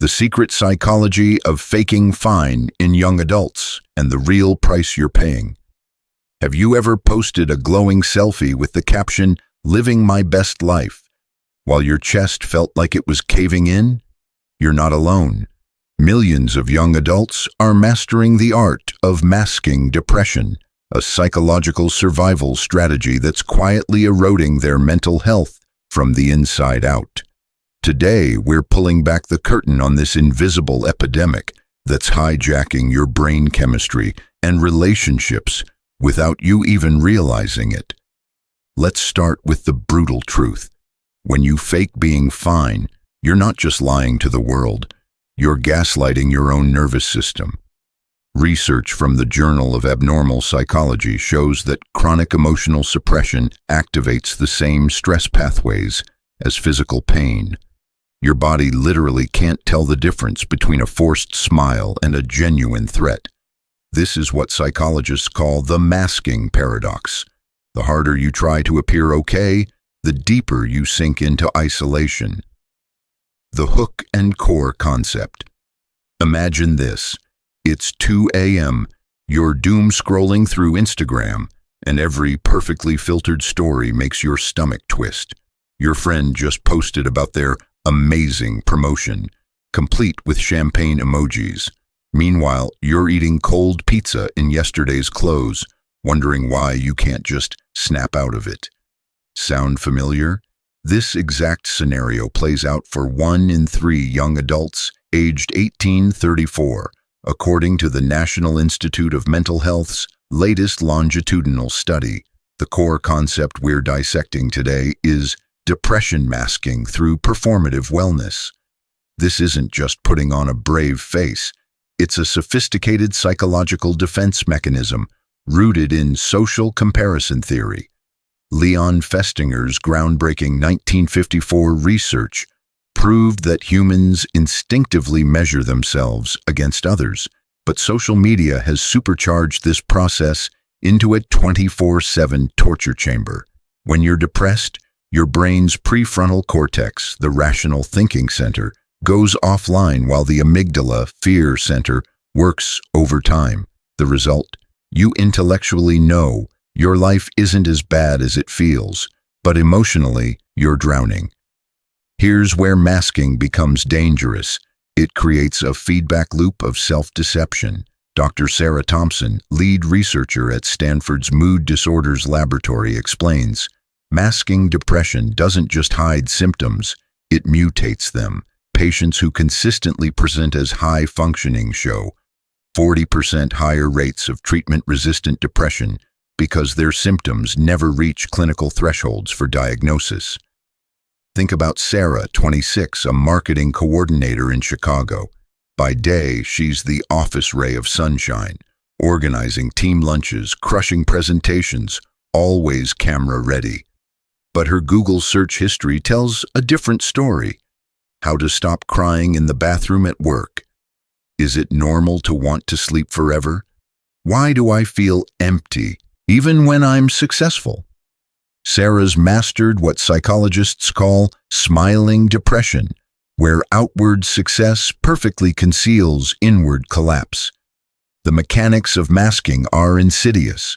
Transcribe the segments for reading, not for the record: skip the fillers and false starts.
The secret psychology of faking fine in young adults and the real price you're paying. Have you ever posted a glowing selfie with the caption, "Living my best life," while your chest felt like it was caving in? You're not alone. Millions of young adults are mastering the art of masking depression, a psychological survival strategy that's quietly eroding their mental health from the inside out. Today, we're pulling back the curtain on this invisible epidemic that's hijacking your brain chemistry and relationships without you even realizing it. Let's start with the brutal truth. When you fake being fine, you're not just lying to the world, you're gaslighting your own nervous system. Research from the Journal of Abnormal Psychology shows that chronic emotional suppression activates the same stress pathways as physical pain. Your body literally can't tell the difference between a forced smile and a genuine threat. This is what psychologists call the masking paradox. The harder you try to appear okay, the deeper you sink into isolation. The hook and core concept. Imagine this. It's 2 a.m., you're doom scrolling through Instagram, and every perfectly filtered story makes your stomach twist. Your friend just posted about their amazing promotion, complete with champagne emojis. Meanwhile, you're eating cold pizza in yesterday's clothes, wondering why you can't just snap out of it. Sound familiar? This exact scenario plays out for 1 in 3 young adults aged 18-34, according to the National Institute of Mental Health's latest longitudinal study. The core concept we're dissecting today is depression masking through performative wellness. This isn't just putting on a brave face. It's a sophisticated psychological defense mechanism rooted in social comparison theory. Leon Festinger's groundbreaking 1954 research proved that humans instinctively measure themselves against others, but social media has supercharged this process into a 24/7 torture chamber. When you're depressed, your brain's prefrontal cortex, the rational thinking center, goes offline while the amygdala, fear center, works overtime. The result? You intellectually know your life isn't as bad as it feels, but emotionally, you're drowning. Here's where masking becomes dangerous. It creates a feedback loop of self-deception. Dr. Sarah Thompson, lead researcher at Stanford's Mood Disorders Laboratory, explains, masking depression doesn't just hide symptoms, it mutates them. Patients who consistently present as high-functioning show 40% higher rates of treatment-resistant depression because their symptoms never reach clinical thresholds for diagnosis. Think about Sarah, 26, a marketing coordinator in Chicago. By day, she's the office ray of sunshine, organizing team lunches, crushing presentations, always camera ready. But her Google search history tells a different story. How to stop crying in the bathroom at work. Is it normal to want to sleep forever? Why do I feel empty, even when I'm successful? Sarah's mastered what psychologists call smiling depression, where outward success perfectly conceals inward collapse. The mechanics of masking are insidious.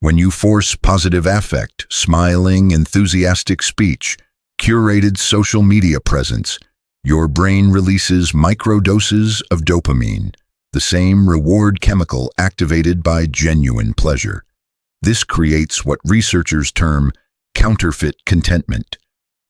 When you force positive affect, smiling, enthusiastic speech, curated social media presence, your brain releases microdoses of dopamine, the same reward chemical activated by genuine pleasure. This creates what researchers term counterfeit contentment.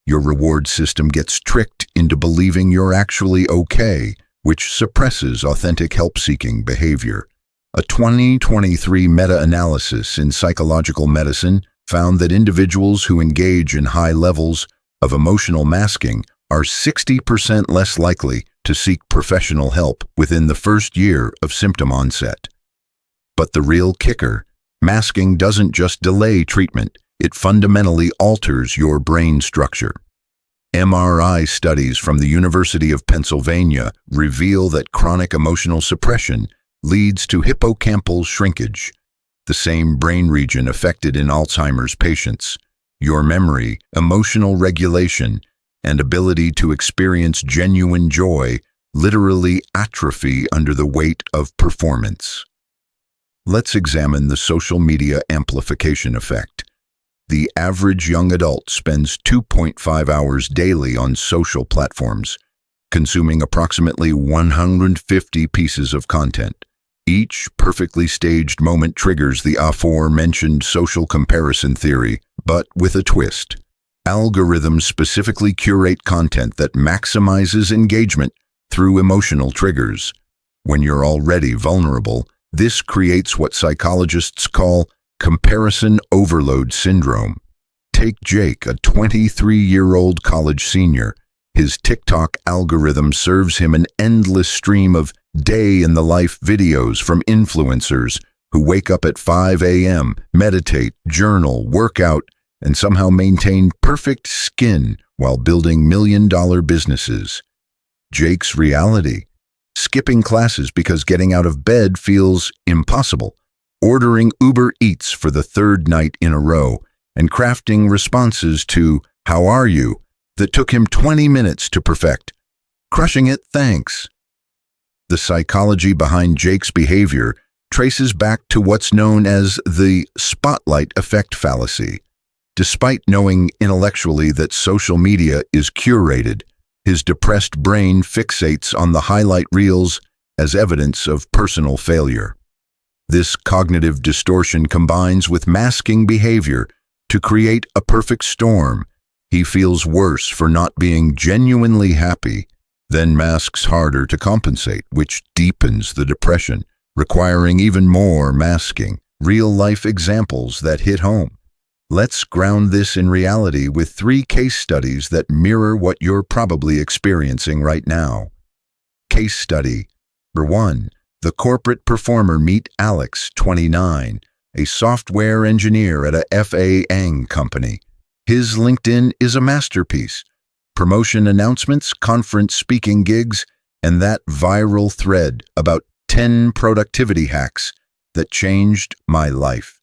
Your reward system gets tricked into believing you're actually okay, which suppresses authentic help-seeking behavior. A 2023 meta-analysis in psychological medicine found that individuals who engage in high levels of emotional masking are 60% less likely to seek professional help within the first year of symptom onset. But the real kicker, masking doesn't just delay treatment, it fundamentally alters your brain structure. MRI studies from the University of Pennsylvania reveal that chronic emotional suppression leads to hippocampal shrinkage, the same brain region affected in Alzheimer's patients. Your memory, emotional regulation, and ability to experience genuine joy literally atrophy under the weight of performance. Let's examine the social media amplification effect. The average young adult spends 2.5 hours daily on social platforms, consuming approximately 150 pieces of content. Each perfectly staged moment triggers the aforementioned social comparison theory, but with a twist. Algorithms specifically curate content that maximizes engagement through emotional triggers. When you're already vulnerable, this creates what psychologists call comparison overload syndrome. Take Jake, a 23-year-old college senior. His TikTok algorithm serves him an endless stream of day-in-the-life videos from influencers who wake up at 5 a.m., meditate, journal, work out, and somehow maintain perfect skin while building million-dollar businesses. Jake's reality: skipping classes because getting out of bed feels impossible, ordering Uber Eats for the third night in a row, and crafting responses to "How are you?" that took him 20 minutes to perfect. Crushing it, thanks. The psychology behind Jake's behavior traces back to what's known as the spotlight effect fallacy. Despite knowing intellectually that social media is curated, his depressed brain fixates on the highlight reels as evidence of personal failure. This cognitive distortion combines with masking behavior to create a perfect storm. He feels worse for not being genuinely happy, then masks harder to compensate, which deepens the depression, requiring even more masking. Real-life examples that hit home. Let's ground this in reality with 3 case studies that mirror what you're probably experiencing right now. Case study number 1. The corporate performer. Meet Alex, 29, a software engineer at a FA&G company. His LinkedIn is a masterpiece. Promotion announcements, conference speaking gigs, and that viral thread about 10 productivity hacks that changed my life.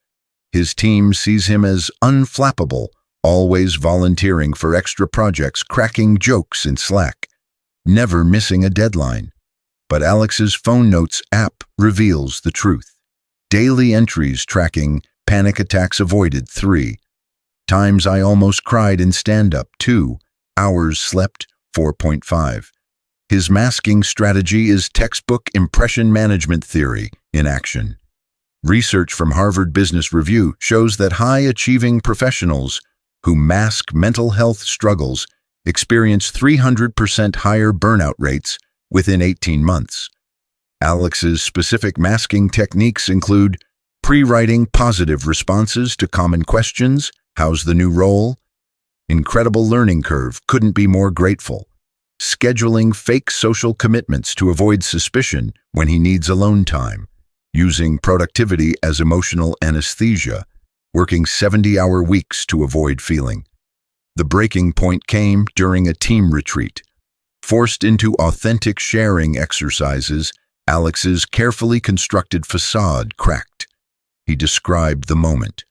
His team sees him as unflappable, always volunteering for extra projects, cracking jokes in Slack, never missing a deadline. But Alex's phone notes app reveals the truth. Daily entries tracking panic attacks avoided 3. Times I almost cried in stand-up 2. Hours slept 4.5. His masking strategy is textbook impression management theory in action. Research from Harvard Business Review shows that high-achieving professionals who mask mental health struggles experience 300% higher burnout rates within 18 months. Alex's specific masking techniques include pre-writing positive responses to common questions, how's the new role? Incredible learning curve, couldn't be more grateful. Scheduling fake social commitments to avoid suspicion when he needs alone time. Using productivity as emotional anesthesia, working 70-hour weeks to avoid feeling. The breaking point came during a team retreat. Forced into authentic sharing exercises, Alex's carefully constructed facade cracked. He described the moment.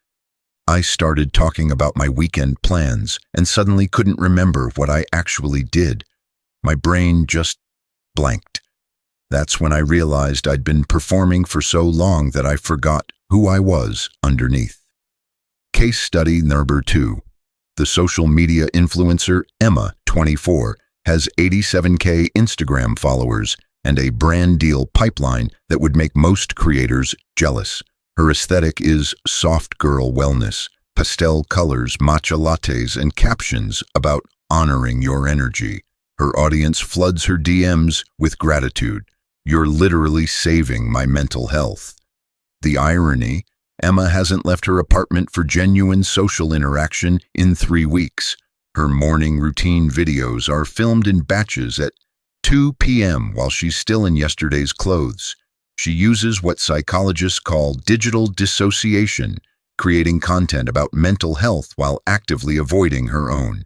I started talking about my weekend plans and suddenly couldn't remember what I actually did. My brain just blanked. That's when I realized I'd been performing for so long that I forgot who I was underneath. Case study number 2. The social media influencer Emma, 24, has 87K Instagram followers and a brand deal pipeline that would make most creators jealous. Her aesthetic is soft girl wellness, pastel colors, matcha lattes, and captions about honoring your energy. Her audience floods her DMs with gratitude. You're literally saving my mental health. The irony: Emma hasn't left her apartment for genuine social interaction in 3 weeks. Her morning routine videos are filmed in batches at 2 p.m. while she's still in yesterday's clothes. She uses what psychologists call digital dissociation, creating content about mental health while actively avoiding her own.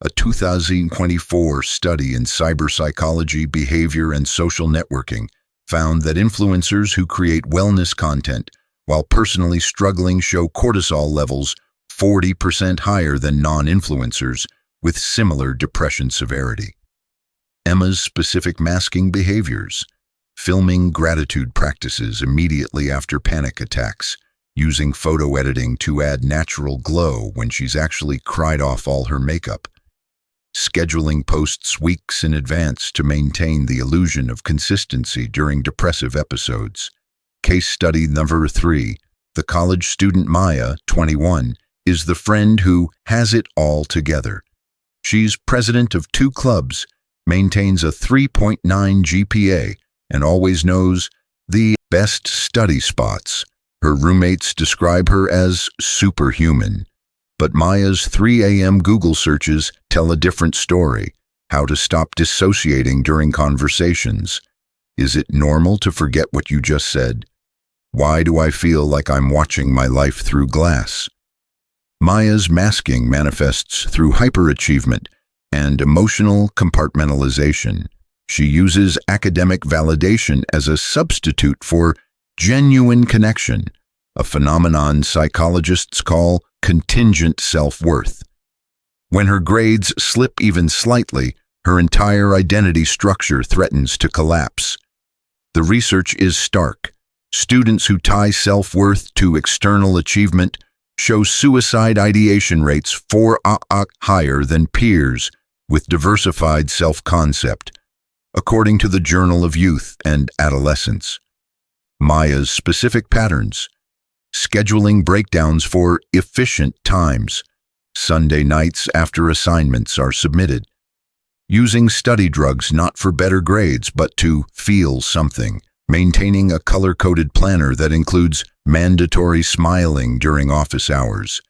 A 2024 study in cyberpsychology, behavior, and social networking found that influencers who create wellness content while personally struggling show cortisol levels 40% higher than non-influencers with similar depression severity. Emma's specific masking behaviors. Filming gratitude practices immediately after panic attacks, using photo editing to add natural glow when she's actually cried off all her makeup, scheduling posts weeks in advance to maintain the illusion of consistency during depressive episodes. Case study number 3. The college student Maya, 21, is the friend who has it all together. She's president of 2 clubs, maintains a 3.9 GPA, and always knows the best study spots. Her roommates describe her as superhuman. But Maya's 3 a.m. Google searches tell a different story. How to stop dissociating during conversations. Is it normal to forget what you just said? Why do I feel like I'm watching my life through glass? Maya's masking manifests through hyperachievement and emotional compartmentalization. She uses academic validation as a substitute for genuine connection, a phenomenon psychologists call contingent self-worth. When her grades slip even slightly, her entire identity structure threatens to collapse. The research is stark. Students who tie self-worth to external achievement show suicide ideation rates 4 higher than peers with diversified self-concept, according to the Journal of Youth and Adolescence. Maya's specific patterns: scheduling breakdowns for efficient times, Sunday nights after assignments are submitted, using study drugs not for better grades but to feel something, maintaining a color-coded planner that includes mandatory smiling during office hours.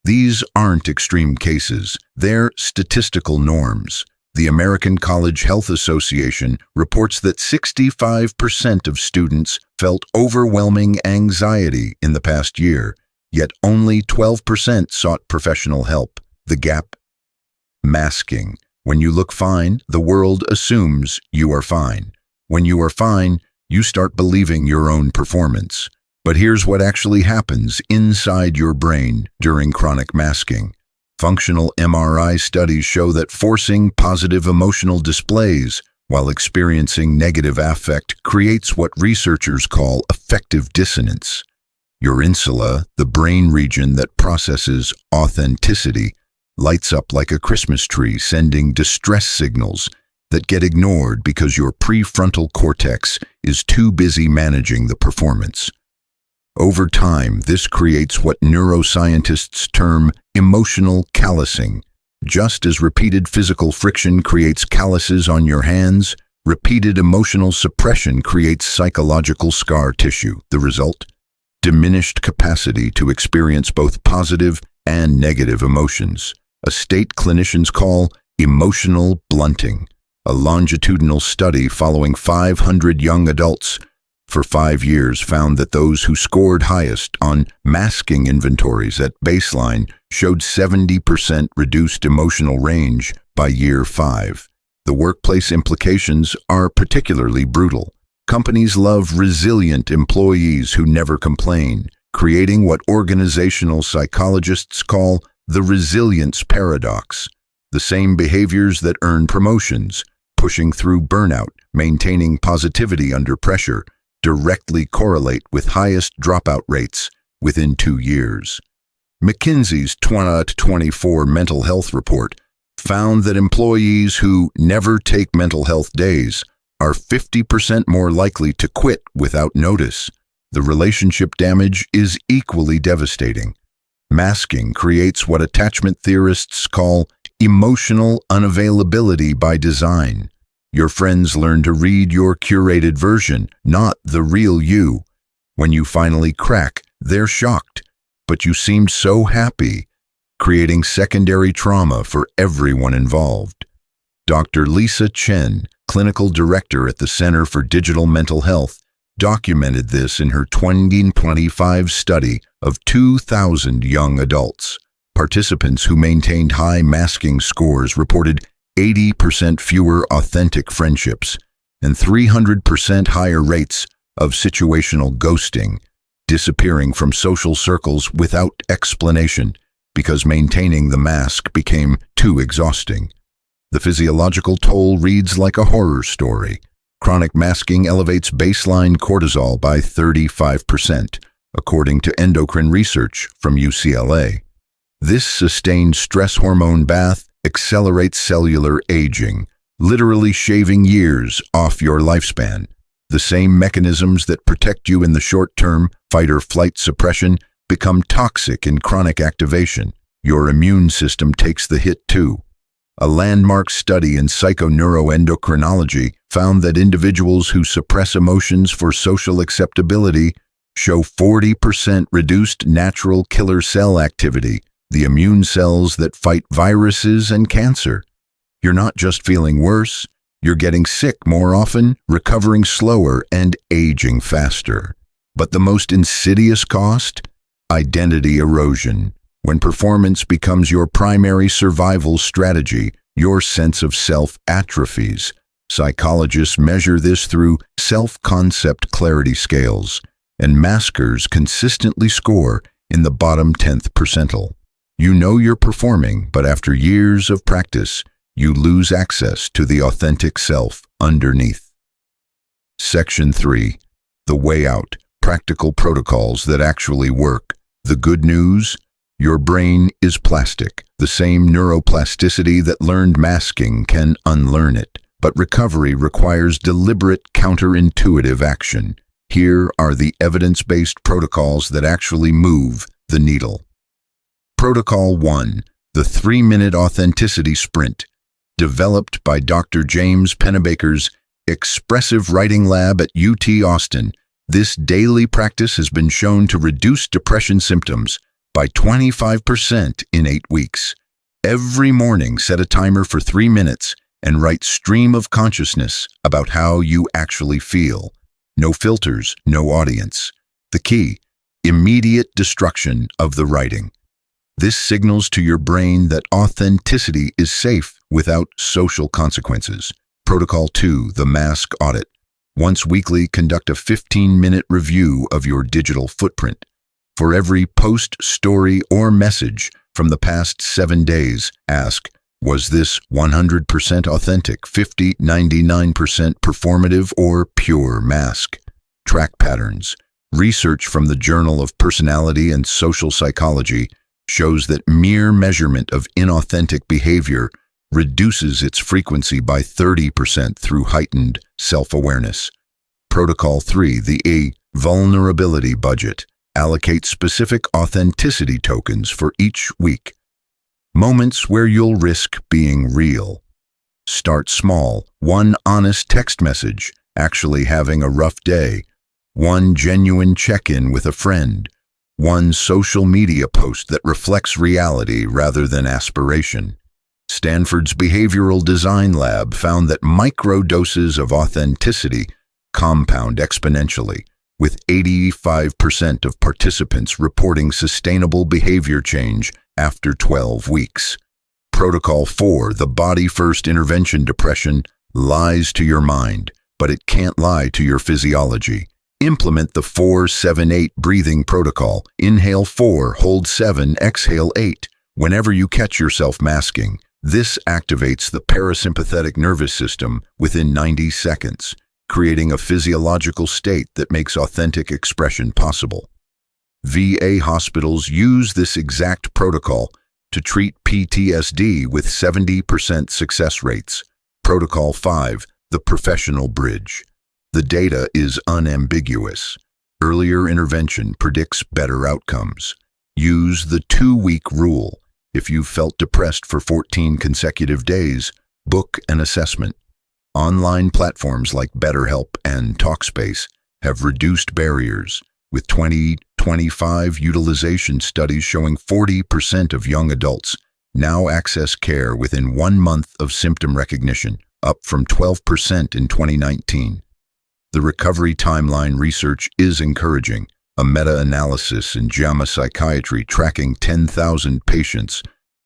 These aren't extreme cases, they're statistical norms. The American College Health Association reports that 65% of students felt overwhelming anxiety in the past year, yet only 12% sought professional help. The gap? Masking. When you look fine, the world assumes you are fine. When you are fine, you start believing your own performance. But here's what actually happens inside your brain during chronic masking. Functional MRI studies show that forcing positive emotional displays while experiencing negative affect creates what researchers call affective dissonance. Your insula, the brain region that processes authenticity, lights up like a Christmas tree, sending distress signals that get ignored because your prefrontal cortex is too busy managing the performance. Over time, this creates what neuroscientists term emotional callousing. Just as repeated physical friction creates calluses on your hands, repeated emotional suppression creates psychological scar tissue. The result? Diminished capacity to experience both positive and negative emotions, a state clinicians call emotional blunting. A longitudinal study following 500 young adults for 5 years found that those who scored highest on masking inventories at baseline showed 70% reduced emotional range by year 5. The workplace implications are particularly brutal. Companies love resilient employees who never complain, creating what organizational psychologists call the resilience paradox. The same behaviors that earn promotions, pushing through burnout, maintaining positivity under pressure, directly correlate with highest dropout rates within 2 years. McKinsey's 2024 mental health report found that employees who never take mental health days are 50% more likely to quit without notice. The relationship damage is equally devastating. Masking creates what attachment theorists call emotional unavailability by design. Your friends learn to read your curated version, not the real you. When you finally crack, they're shocked, but you seemed so happy, creating secondary trauma for everyone involved. Dr. Lisa Chen, clinical director at the Center for Digital Mental Health, documented this in her 2025 study of 2,000 young adults. Participants who maintained high masking scores reported 80% fewer authentic friendships and 300% higher rates of situational ghosting, disappearing from social circles without explanation because maintaining the mask became too exhausting. The physiological toll reads like a horror story. Chronic masking elevates baseline cortisol by 35%, according to endocrine research from UCLA. This sustained stress hormone bath accelerates cellular aging, literally shaving years off your lifespan. The same mechanisms that protect you in the short term, fight or flight suppression, become toxic in chronic activation. Your immune system takes the hit too. A landmark study in psychoneuroendocrinology found that individuals who suppress emotions for social acceptability show 40% reduced natural killer cell activity, the immune cells that fight viruses and cancer. You're not just feeling worse, you're getting sick more often, recovering slower, and aging faster. But the most insidious cost? Identity erosion. When performance becomes your primary survival strategy, your sense of self atrophies. Psychologists measure this through self-concept clarity scales, and maskers consistently score in the bottom 10th percentile. You know you're performing, but after years of practice, you lose access to the authentic self underneath. Section 3. The Way Out. Practical protocols that actually work. The good news? Your brain is plastic. The same neuroplasticity that learned masking can unlearn it. But recovery requires deliberate, counterintuitive action. Here are the evidence-based protocols that actually move the needle. Protocol 1. The 3-minute authenticity sprint. Developed by Dr. James Pennebaker's Expressive Writing Lab at UT Austin, this daily practice has been shown to reduce depression symptoms by 25% in 8 weeks. Every morning, set a timer for 3 minutes and write stream of consciousness about how you actually feel. No filters, no audience. The key: immediate destruction of the writing. This signals to your brain that authenticity is safe without social consequences. Protocol 2, the mask audit. Once weekly, conduct a 15-minute review of your digital footprint. For every post, story, or message from the past 7 days, ask, was this 100% authentic, 50, 99% performative, or pure mask? Track patterns. Research from the Journal of Personality and Social Psychology shows that mere measurement of inauthentic behavior reduces its frequency by 30% through heightened self-awareness. Protocol 3, the vulnerability budget. Allocate specific authenticity tokens for each week. Moments where you'll risk being real. Start small. 1 honest text message, actually having a rough day. 1 genuine check-in with a friend. 1 social media post that reflects reality rather than aspiration. Stanford's Behavioral Design Lab found that microdoses of authenticity compound exponentially, with 85% of participants reporting sustainable behavior change after 12 weeks. Protocol 4, the body-first intervention. Depression lies to your mind, but it can't lie to your physiology. Implement the 4-7-8 breathing protocol. Inhale 4, hold 7, exhale 8. Whenever you catch yourself masking, this activates the parasympathetic nervous system within 90 seconds, creating a physiological state that makes authentic expression possible. VA hospitals use this exact protocol to treat PTSD with 70% success rates. Protocol 5, the professional bridge. The data is unambiguous. Earlier intervention predicts better outcomes. Use the 2-week rule. If you've felt depressed for 14 consecutive days, book an assessment. Online platforms like BetterHelp and Talkspace have reduced barriers, with 2025 utilization studies showing 40% of young adults now access care within 1 month of symptom recognition, up from 12% in 2019. The recovery timeline research is encouraging. A meta-analysis in JAMA Psychiatry tracking 10,000 patients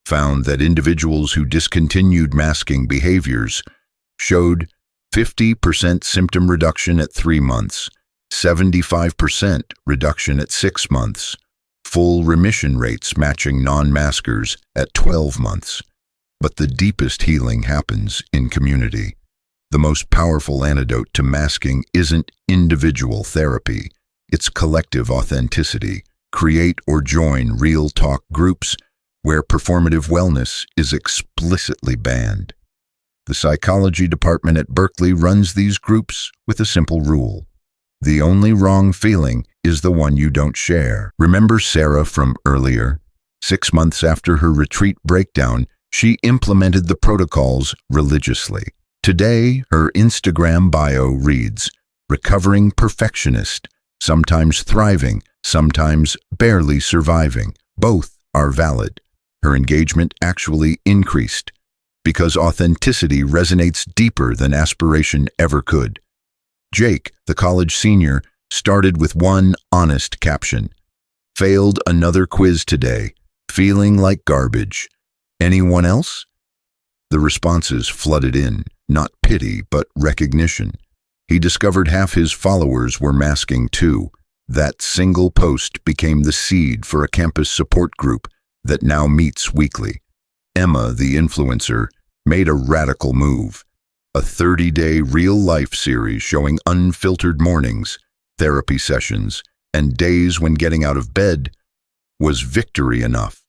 found that individuals who discontinued masking behaviors showed 50% symptom reduction at 3 months, 75% reduction at 6 months, full remission rates matching non-maskers at 12 months. But the deepest healing happens in community. The most powerful antidote to masking isn't individual therapy, it's collective authenticity. Create or join real talk groups where performative wellness is explicitly banned. The psychology department at Berkeley runs these groups with a simple rule. The only wrong feeling is the one you don't share. Remember Sarah from earlier? 6 months after her retreat breakdown, she implemented the protocols religiously. Today, her Instagram bio reads, "Recovering perfectionist, sometimes thriving, sometimes barely surviving. Both are valid." Her engagement actually increased because authenticity resonates deeper than aspiration ever could. Jake, the college senior, started with one honest caption. "Failed another quiz today. Feeling like garbage. Anyone else?" The responses flooded in, not pity, but recognition. He discovered half his followers were masking too. That single post became the seed for a campus support group that now meets weekly. Emma, the influencer, made a radical move. A 30-day real-life series showing unfiltered mornings, therapy sessions, and days when getting out of bed was victory enough.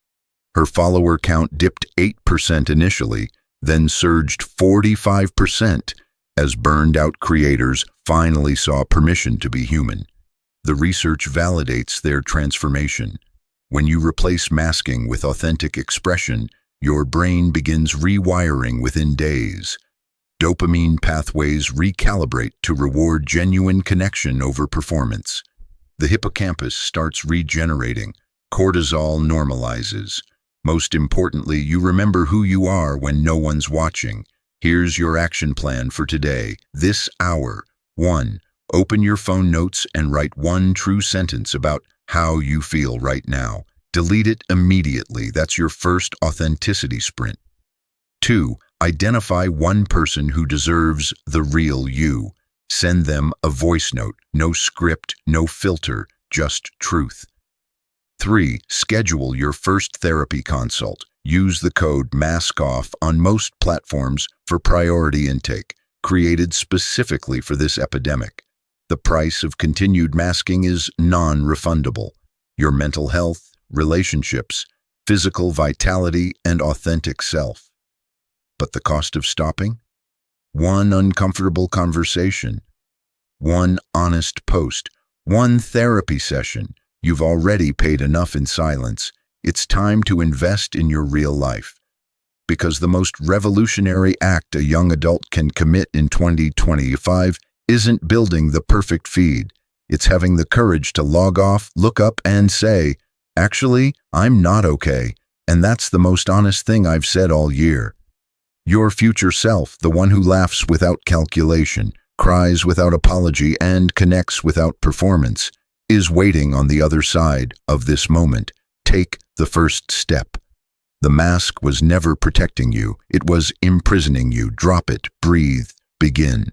Her follower count dipped 8% initially, then surged 45% as burned-out creators finally saw permission to be human. The research validates their transformation. When you replace masking with authentic expression, your brain begins rewiring within days. Dopamine pathways recalibrate to reward genuine connection over performance. The hippocampus starts regenerating. Cortisol normalizes. Most importantly, you remember who you are when no one's watching. Here's your action plan for today. This hour. 1. Open your phone notes and write one true sentence about how you feel right now. Delete it immediately. That's your first authenticity sprint. 2. Identify one person who deserves the real you. Send them a voice note. No script, no filter, just truth. 3. Schedule your first therapy consult. Use the code MASKOFF on most platforms for priority intake, created specifically for this epidemic. The price of continued masking is non-refundable. Your mental health, relationships, physical vitality, and authentic self. But the cost of stopping? One uncomfortable conversation, one honest post, one therapy session. You've already paid enough in silence. It's time to invest in your real life. Because the most revolutionary act a young adult can commit in 2025 isn't building the perfect feed. It's having the courage to log off, look up, and say, "Actually, I'm not okay, and that's the most honest thing I've said all year." Your future self, the one who laughs without calculation, cries without apology, and connects without performance, is waiting on the other side of this moment. Take the first step. The mask was never protecting you. It was imprisoning you. Drop it, breathe, begin.